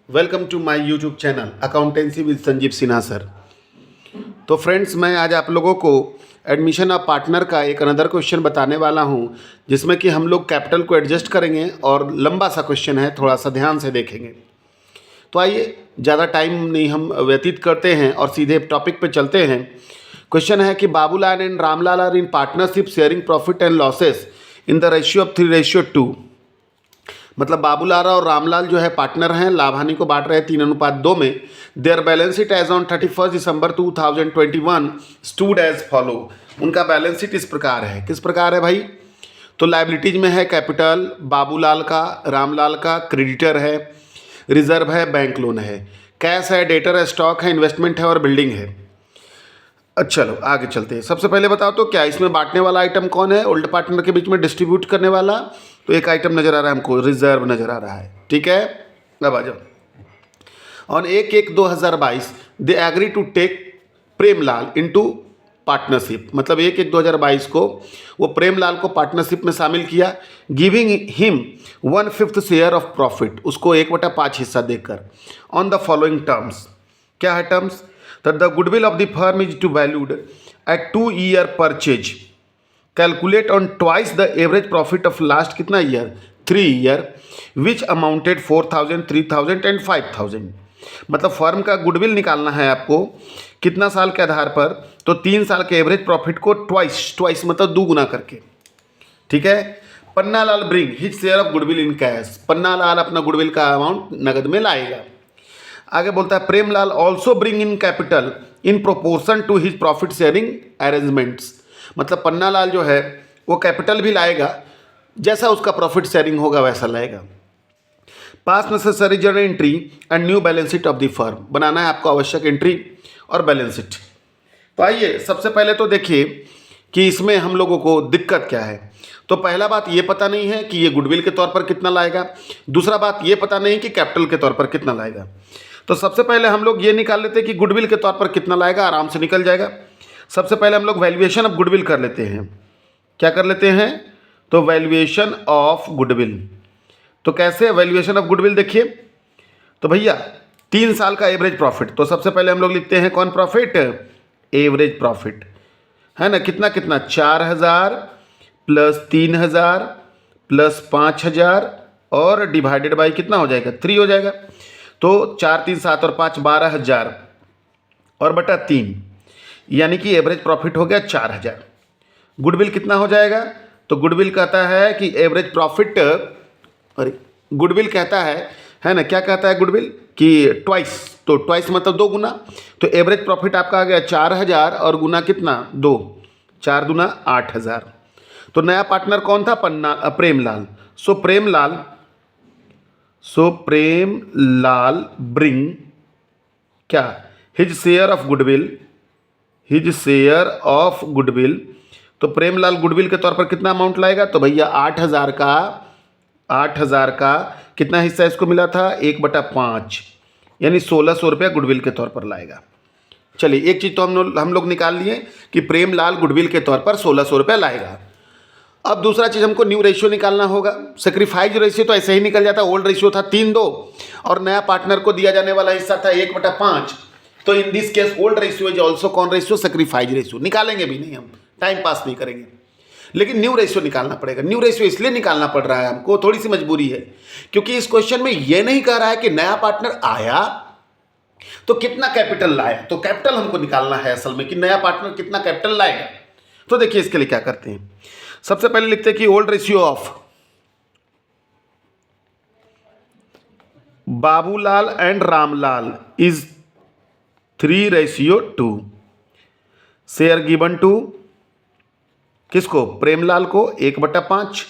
Welcome to my YouTube channel accountancy with Sanjeev Sinha sir. तो friends, मैं आज आप लोगों को एडमिशन ऑफ पार्टनर का एक अनदर क्वेश्चन बताने वाला हूं, जिसमें कि हम लोग कैपिटल को एडजस्ट करेंगे और लंबा सा क्वेश्चन है, थोड़ा सा ध्यान से देखेंगे। तो आइए, ज़्यादा टाइम नहीं हम व्यतीत करते हैं और सीधे टॉपिक पे चलते हैं। क्वेश्चन है कि Babulal and Ramlal are in partnership sharing profit and losses in the ratio of 3:2। मतलब बाबूलाल और रामलाल जो है पार्टनर हैं, लाभ हानि को बांट रहे हैं 3:2 में। Their balance sheet as on 31 December 2021 stood as follow. उनका बैलेंस शीट इस प्रकार है। किस प्रकार है भाई? तो लाइबिलिटीज में है कैपिटल बाबूलाल का, रामलाल का क्रेडिटर है, रिजर्व है, बैंक लोन है, कैश है, डेटर है, स्टॉक है, इन्वेस्टमेंट है और बिल्डिंग है। अच्छा, चलो आगे चलते हैं। सबसे पहले बताओ तो क्या इसमें बांटने वाला आइटम कौन है? ओल्ड पार्टनर के बीच में डिस्ट्रीब्यूट करने वाला तो एक आइटम नजर आ रहा है हमको, रिजर्व नजर आ रहा है। ठीक है, अब आ जाओ। On 1/1/2022 they agree to take Premlal into partnership. मतलब 1/1/2022 को वो प्रेमलाल को पार्टनरशिप में शामिल किया, giving him 1/5 share of profit, उसको 1/5 हिस्सा देकर, ऑन द फॉलोइंग टर्म्स। क्या है terms? that the goodwill of the firm is to valued at 2-year purchase, calculate on twice the average profit of last कितना year? 3 year, which amounted 4,000, 3,000 and 5,000। मतलब firm का goodwill निकालना है आपको कितना साल के आधार पर? तो 3 साल के एवरेज प्रॉफिट को ट्वाइस मतलब दोगुना करके। ठीक है। Pannalal bring his share of goodwill in cash. Pannalal अपना गुडविल का अमाउंट नगद में लाएगा। आगे बोलता है Premlal also bring in capital in proportion to his profit sharing arrangements. मतलब पन्नालाल जो है वो कैपिटल भी लाएगा, जैसा उसका प्रॉफिट शेयरिंग होगा वैसा लाएगा। Pass necessary journal entry and new balance sheet of the firm. बनाना है आपको आवश्यक एंट्री और बैलेंस शीट। तो आइए, सबसे पहले तो देखिए कि इसमें हम लोगों को दिक्कत क्या है। तो पहला बात ये पता नहीं है कि ये गुडविल के तौर पर कितना लाएगा। दूसरा बात ये पता नहीं कि कैपिटल के तौर पर कितना लाएगा। तो सबसे पहले हम लोग ये निकाल लेते हैं कि गुडविल के तौर पर कितना लाएगा, आराम से निकल जाएगा। सबसे पहले हम लोग वैल्यूएशन ऑफ गुडविल कर लेते हैं। क्या कर लेते हैं? तो वैल्यूएशन ऑफ गुडविल। तो कैसे वैल्यूएशन ऑफ गुडविल? देखिए तो भैया 3 साल का एवरेज प्रॉफिट, तो सबसे पहले हम लोग लिखते हैं कौन प्रॉफिट? एवरेज प्रॉफिट है ना। कितना कितना? 4,000 प्लस 3,000 प्लस 5,000 और डिवाइडेड बाई कितना हो जाएगा? 3 हो जाएगा। तो 4, 3, 7 और 5 12,000 और बटा 3, यानी कि एवरेज प्रॉफिट हो गया 4,000। गुडविल कितना हो जाएगा? तो गुडविल कहता है कि एवरेज प्रॉफिट, अरे गुडविल कहता है ना, क्या कहता है गुडविल? कि ट्वाइस, तो ट्वाइस मतलब 2 गुना। तो एवरेज प्रॉफिट आपका आ गया 4,000 और गुना कितना? 2, 4 दूना 8,000। तो नया पार्टनर कौन था? प्रेमलाल। सो प्रेमलाल ब्रिंग क्या? His share of goodwill. तो प्रेमलाल गुडविल के तौर पर कितना अमाउंट लाएगा? तो भैया 8,000 का कितना हिस्सा इसको मिला था? 1/5, यानी 1,600 रुपया गुडविल के तौर पर लाएगा। चलिए, एक चीज़ तो हम लोग निकाल लिए कि प्रेमलाल गुडविल के तौर पर 1,600 रुपया लाएगा। अब दूसरा चीज़ हमको न्यू रेशियो निकालना होगा। सेक्रीफाइज रेशियो तो ऐसे ही निकल जाता। ओल्ड रेशियो था 3:2 और नया पार्टनर को दिया जाने वाला हिस्सा था 1/5। तो in this case old ratio is also कौन रेशियो? Sacrifice ratio. निकालेंगे भी नहीं, हम टाइम पास नहीं करेंगे, लेकिन न्यू रेशियो निकालना पड़ेगा। न्यू रेशियो इसलिए निकालना पड़ रहा है हमको, थोड़ी सी मजबूरी है, क्योंकि इस क्वेश्चन में यह नहीं कह रहा है कि नया पार्टनर आया तो कितना कैपिटल लाया। तो कैपिटल हमको निकालना है असल में कि नया पार्टनर कितना कैपिटल लाएगा। तो देखिए इसके लिए क्या करते हैं। सबसे पहले लिखते हैं कि old ratio of Babulal and Ramlal is 3:2। Share given to किसको? प्रेमलाल को 1/5।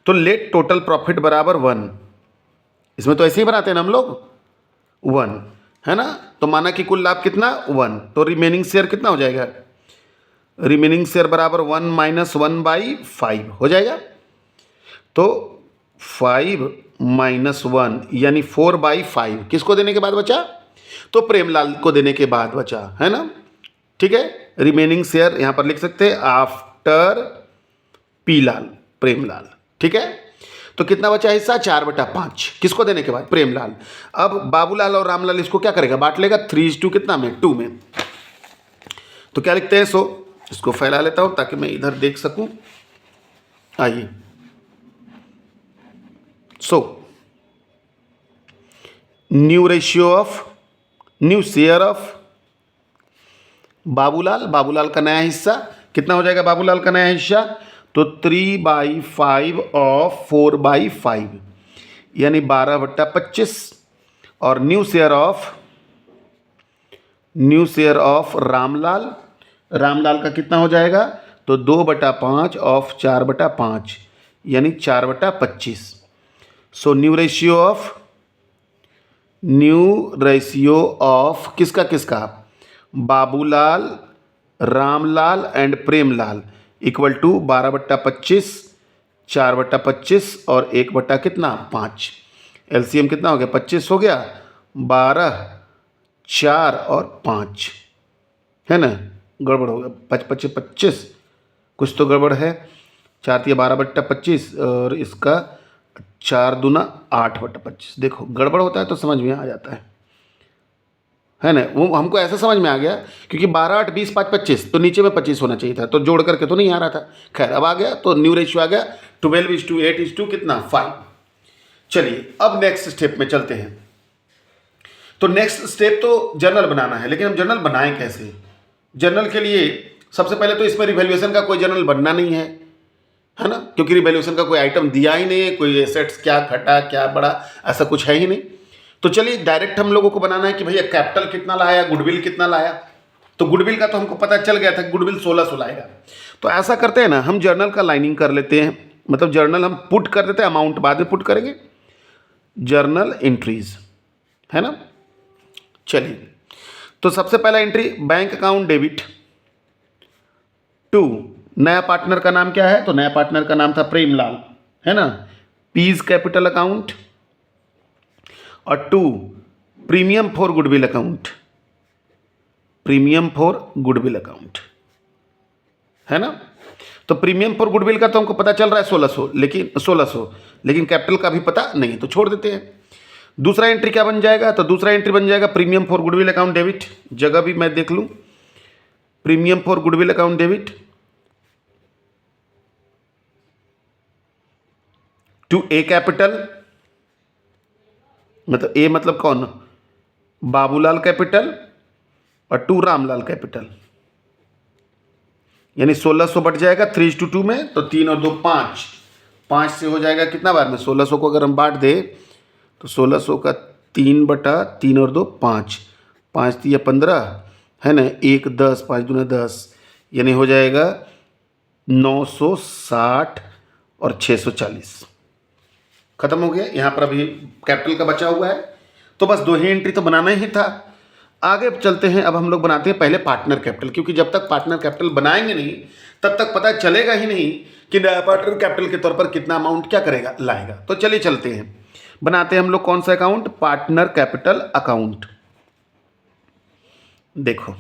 तो लेट टोटल प्रॉफिट बराबर 1। इसमें तो ऐसे ही बनाते हैं ना हम लोग, 1 है ना। तो माना कि कुल लाभ कितना? 1। तो रिमेनिंग शेयर कितना हो जाएगा? रिमेनिंग शेयर बराबर 1 - 1/5 हो जाएगा। तो 5 - 1 यानी 4/5 किसको देने के बाद बचा? तो प्रेमलाल को देने के बाद बचा, है ना। ठीक है, रिमेनिंग शेयर यहां पर लिख सकते हैं आफ्टर पीलाल, प्रेमलाल। ठीक है, तो कितना बचा हिस्सा 4/5 किसको देने के बाद प्रेमलाल। अब बाबूलाल और रामलाल इसको क्या करेगा बांट लेगा 3:2 कितना में 2 में। तो क्या लिखते हैं 100, इसको फैला लेता हूं ताकि मैं इधर देख सकूं। आइए 100 new ratio of new share of Babulal का नया हिस्सा कितना हो जाएगा बाबूलाल का नया हिस्सा तो 3/5 ऑफ 4/5 यानी 12/25 और न्यू शेयर ऑफ रामलाल का कितना हो जाएगा तो 2/5 ऑफ 4/5 यानी 4/25। सो न्यू रेशियो ऑफ किसका Babulal Ramlal and Premlal equal to 12/25 4/25 और 1 कितना 5। एलसीएम कितना हो गया 25 हो गया 12 4 और 5 है ना। गड़बड़ हो गया 25 कुछ तो गड़बड़ है। 4 या 12/25 और इसका 4 दूना 8/25। देखो गड़बड़ होता है तो समझ में आ जाता है ना। वो हमको ऐसा समझ में आ गया क्योंकि 12 8 20 5 25 तो नीचे में 25 होना चाहिए था तो जोड़ करके तो नहीं आ रहा था। खैर अब आ गया तो न्यू रेशियो आ गया 12:8 कितना 5। चलिए अब नेक्स्ट स्टेप में चलते हैं। तो नेक्स्ट स्टेप तो जर्नल बनाना है, लेकिन हम जर्नल बनाएं कैसे। जर्नल के लिए सबसे पहले तो इसमें रिवैल्यूएशन का कोई जर्नल बनना नहीं है ना, क्योंकि रिवैल्यूएशन का कोई आइटम दिया ही नहीं है, कोई एसेट्स क्या घटा क्या बढ़ा ऐसा कुछ है ही नहीं। तो चलिए डायरेक्ट हम लोगों को बनाना है कि भैया कैपिटल कितना लाया गुडविल कितना लाया। तो गुडविल का तो हमको पता चल गया था गुडविल 1600 लाएगा। तो ऐसा करते हैं ना हम जर्नल का लाइनिंग कर लेते हैं, मतलब जर्नल हम पुट कर देते हैं, अमाउंट बाद में पुट करेंगे, जर्नल एंट्रीज है ना। चलिए तो सबसे पहला entry bank account debit to नया पार्टनर का नाम क्या है तो नया पार्टनर का नाम था प्रेमलाल है ना। पीज कैपिटल अकाउंट और 2 प्रीमियम फॉर गुडविल अकाउंट है ना। तो प्रीमियम फॉर गुडविल का तो हमको पता चल रहा है 1600 लेकिन कैपिटल का भी पता नहीं तो छोड़ देते हैं। दूसरा एंट्री क्या बन जाएगा तो दूसरा एंट्री बन जाएगा premium for goodwill account debit, जगह भी मैं देख लूं, premium for goodwill account debit to A capital, मतलब ए मतलब कौन बाबूलाल कैपिटल और 2 रामलाल कैपिटल, यानी 1600 बढ़ जाएगा 3:2 में तो 3 और 2 5 से हो जाएगा कितना बार में 1600 को अगर हम बांट दे तो 1600 का 3/3 और 2 5 5 3 15 है ना, 1 10 5 दूना 10 यानी हो जाएगा 960 और 640 खत्म हो गया। यहाँ पर अभी कैपिटल का बचा हुआ है तो बस 2 ही एंट्री तो बनाना ही था। आगे चलते हैं, अब हम लोग बनाते हैं पहले पार्टनर कैपिटल, क्योंकि जब तक पार्टनर कैपिटल बनाएंगे नहीं तब तक पता चलेगा ही नहीं कि नया पार्टनर कैपिटल के तौर पर कितना अमाउंट क्या करेगा लाएगा। तो चलिए चलते हैं, बनाते हैं हम लोग कौन सा अकाउंट पार्टनर कैपिटल अकाउंट। देखो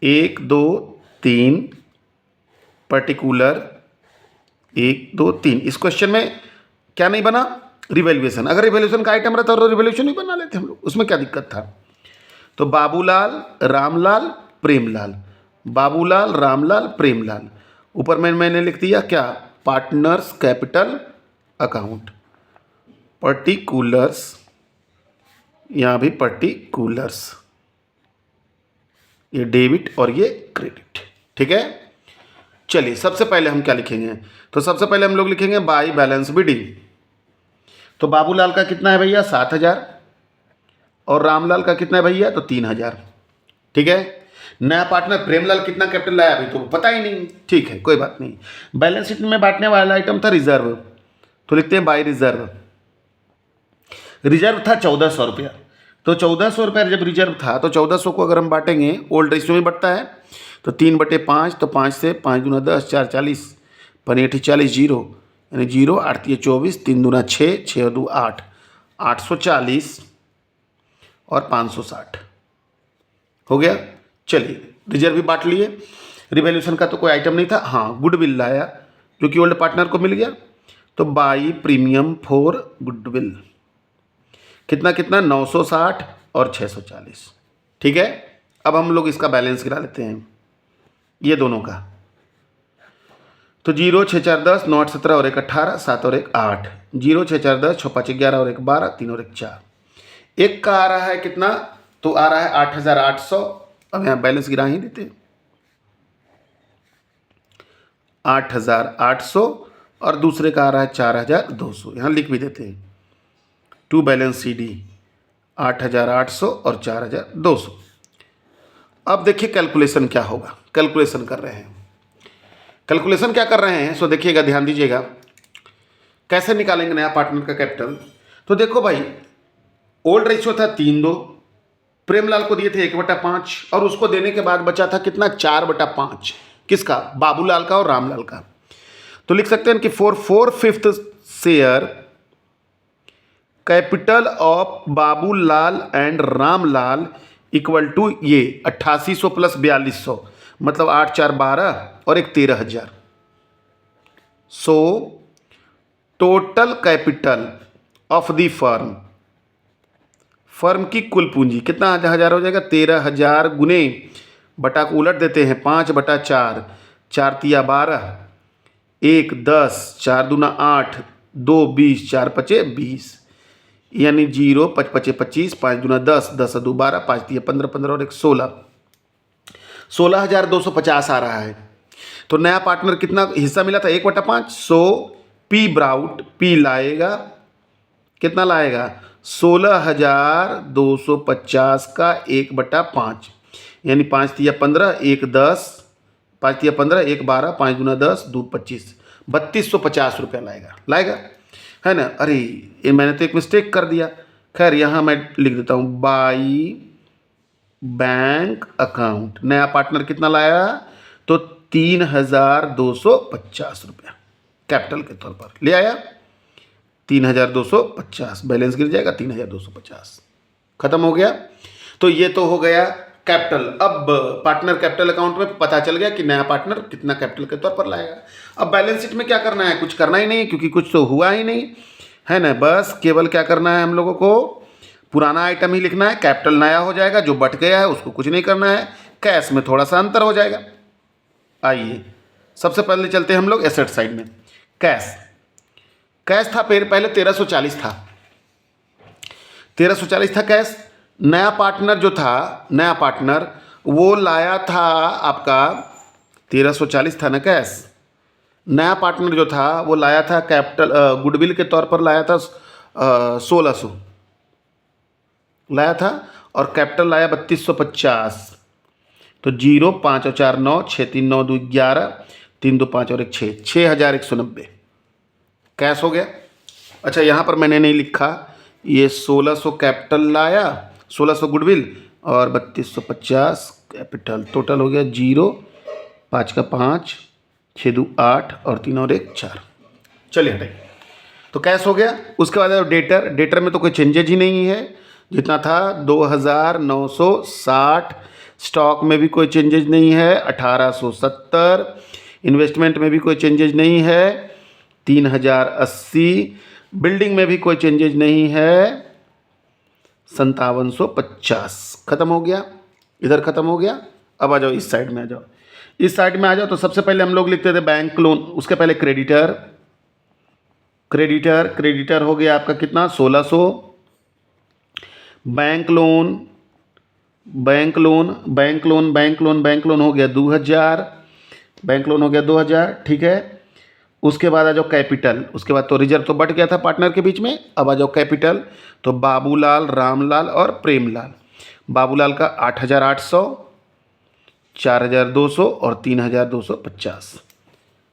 1 2 3 पर्टिकुलर 1 2 3 इस क्वेश्चन में क्या नहीं बना रिवैल्यूएशन। अगर रिवैल्यूएशन का आइटम रहता तो रिवैल्यूएशन ही बना लेते हम लोग, उसमें क्या दिक्कत था। तो बाबूलाल रामलाल प्रेमलाल, बाबूलाल रामलाल प्रेमलाल, ऊपर में मैंने लिख दिया क्या पार्टनर्स कैपिटल अकाउंट, पर्टिकुलर्स, यहाँ भी पर्टिकुलर्स, ये डेबिट और ये क्रेडिट, ठीक है। चलिए सबसे पहले हम क्या लिखेंगे तो सबसे पहले हम लोग लिखेंगे बाई बैलेंस बिडिंग। तो बाबूलाल का कितना है भैया 7000 और रामलाल का कितना है भैया तो 3000, ठीक है। नया पार्टनर प्रेमलाल कितना कैपिटल लाया अभी तो पता ही नहीं, ठीक है कोई बात नहीं। बैलेंस शीट में बांटने वाला आइटम था रिजर्व, तो लिखते हैं बाई रिजर्व। रिजर्व था 1400 रुपया, तो 1400 रुपया जब रिजर्व था तो 1400 को अगर हम बांटेंगे ओल्ड रेशियो में बढ़ता है तो 3/5 तो 5 से 5 दूना 10 4 40 5 40 जीरो यानी 0 8 24 3 दूना 6 6 2 8 840 और 560 हो गया। चलिए रिजर्व भी बांट लिए, रिवैल्यूएशन का तो कोई आइटम नहीं था। हाँ गुडविल लाया, जो कि ओल्ड पार्टनर को मिल गया। तो बाई प्रीमियम फॉर गुडविल कितना कितना 960 और 640। ठीक है, अब हम लोग इसका बैलेंस गिरा लेते हैं ये दोनों का। तो 0 6 4 10 9 8 17 और 1 18 7 और 1 8 0 6 4 10 6 5 11 और 1 12 3 और 1 4। एक का आ रहा है कितना, तो आ रहा है 8800। अब यहाँ बैलेंस गिरा ही देते हैं 8800 और दूसरे का आ रहा है 4200। यहाँ लिख भी देते हैं टू बैलेंस CD 8800 और 4200। अब देखिए कैलकुलेशन क्या होगा, कैलकुलेशन कर रहे हैं। कैलकुलेशन क्या कर रहे हैं सो देखिएगा, ध्यान दीजिएगा कैसे निकालेंगे नया पार्टनर का कैपिटल। तो देखो भाई, ओल्ड रेशियो था 3:2, प्रेमलाल को दिए थे 1/5 और उसको देने के बाद बचा था कितना 4/5। किसका, बाबूलाल का और रामलाल का। तो लिख सकते हैं कि for 4/5 share capital of Babulal and Ramlal equal to ये 8800 प्लस 4200 मतलब 8 4 12 और एक 13,000। So total capital of the firm, firm की कुल पूंजी कितना हजार हो जाएगा 13,000 गुने बटा को उलट देते हैं 5/4 4 तिया 12 1 10 4 दूना 8 2 20 4 पचे 20 यानी 0 5 पचे 25 5 दूना 10 10 2 12 5 तिया 15 15 और 1 16 16,250 आ रहा है। तो नया पार्टनर कितना हिस्सा मिला था 1/5। सो पी ब्राउट पी लाएगा कितना लाएगा 16,250 का 1/5 यानी 5 तिया 15 1 10 5 तिया 15 1 12 5 दूना 10 2 25 3250 रुपया लाएगा है ना। अरे ये मैंने तो एक मिस्टेक कर दिया। खैर यहाँ मैं लिख देता हूँ बाई बैंक अकाउंट। नया पार्टनर कितना लाया तो 3,250 रुपया कैपिटल के तौर पर ले आया 3,250। बैलेंस गिर जाएगा 3,250, खत्म हो गया। तो ये तो हो गया कैपिटल। अब पार्टनर कैपिटल अकाउंट में पता चल गया कि नया पार्टनर कितना कैपिटल के तौर पर लाएगा। अब बैलेंस शीट में क्या करना है, कुछ करना ही नहीं क्योंकि कुछ तो हुआ ही नहीं है ना। बस केवल क्या करना है हम लोगों को, पुराना आइटम ही लिखना है, कैपिटल नया हो जाएगा, जो बट गया है उसको कुछ नहीं करना है, कैश में थोड़ा सा अंतर हो जाएगा। आइए सबसे पहले चलते हैं हम लोग एसेट साइड में। कैश था पहले 1340 था, 1340 था कैश। नया पार्टनर जो था, नया पार्टनर वो लाया था आपका 1340 था ना कैश। नया पार्टनर जो था वो लाया था कैपिटल गुडविल के तौर पर लाया था 1600 लाया था और कैपिटल लाया 3250। तो 0 5 और 4 9 6 3 9 2 11 3 2 5 और 1 6 6,190 कैश हो गया। अच्छा यहाँ पर मैंने नहीं लिखा, ये 1600 कैपिटल लाया 1600 गुडविल और 3250 कैपिटल, टोटल हो गया 0 5 का 5 6 2 8 और 3 और 1 4। चलिए हटाइए, तो कैश हो गया। उसके बाद डेटर में तो कोई चेंजेज ही नहीं है, जितना था 2,960। स्टॉक में भी कोई चेंजेज नहीं है 1,870। इन्वेस्टमेंट में भी कोई चेंजेज नहीं है 3,080। बिल्डिंग में भी कोई चेंजेज नहीं है 5750। खत्म हो गया, इधर खत्म हो गया। अब आ जाओ इस साइड में, आ जाओ इस साइड में आ जाओ। तो सबसे पहले हम लोग लिखते थे बैंक लोन, उसके पहले क्रेडिटर हो गया आपका कितना 1600। बैंक लोन हो गया 2,000, बैंक लोन हो गया 2,000, ठीक है। उसके बाद आ जाओ कैपिटल, उसके बाद तो रिजर्व तो बट गया था पार्टनर के बीच में। अब आ जाओ कैपिटल, तो बाबूलाल, रामलाल और प्रेमलाल। बाबूलाल का 8,800, 4,200 और 3,250।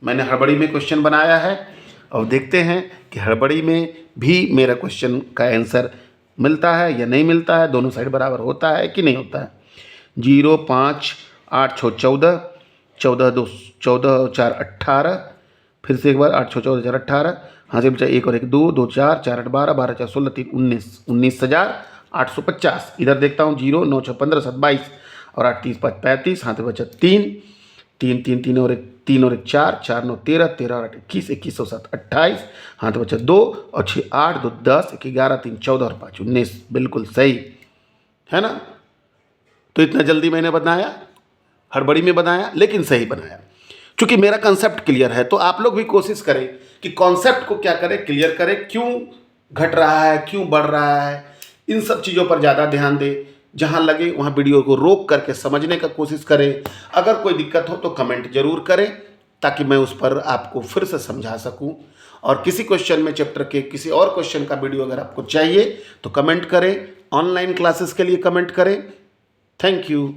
मैंने हड़बड़ी में क्वेश्चन बनाया है और देखते हैं कि हड़बड़ी में भी मेरा क्वेश्चन का आंसर मिलता है या नहीं मिलता है, दोनों साइड बराबर होता है कि नहीं होता है। 0 5 8 6 14 14 2 14 4 18, फिर से एक बार 8 6 14 4 18, हाँ से बचा 1 और 1 2 2 4 4 8 12 12 4 16 3 19 19,850। इधर देखता हूँ 0 9 6 15 7 22 और 8 30 5 35, हाँ से बचा 3 तीन तीन तीन और एक, तीन और एक चार, चार नौ 13, 13 और 8 21, 21 और 7 28, हाथ बचा 2 और 6 8, 2 10, 1 11, 3 14 और 5 19। बिल्कुल सही है ना। तो इतना जल्दी मैंने बनाया, हड़बड़ी में बनाया, लेकिन सही बनाया। क्योंकि मेरा कंसेप्ट क्लियर है, तो आप लोग भी कोशिश करें कि कॉन्सेप्ट को क्या करें, क्लियर करें, क्यों घट रहा है, क्यों बढ़ रहा है, इन सब चीज़ों पर ज़्यादा ध्यान दें। जहाँ लगे वहाँ वीडियो को रोक करके समझने का कोशिश करें। अगर कोई दिक्कत हो तो कमेंट जरूर करें, ताकि मैं उस पर आपको फिर से समझा सकूं। और किसी क्वेश्चन में चैप्टर के किसी और क्वेश्चन का वीडियो अगर आपको चाहिए तो कमेंट करें, ऑनलाइन क्लासेस के लिए कमेंट करें। Thank you.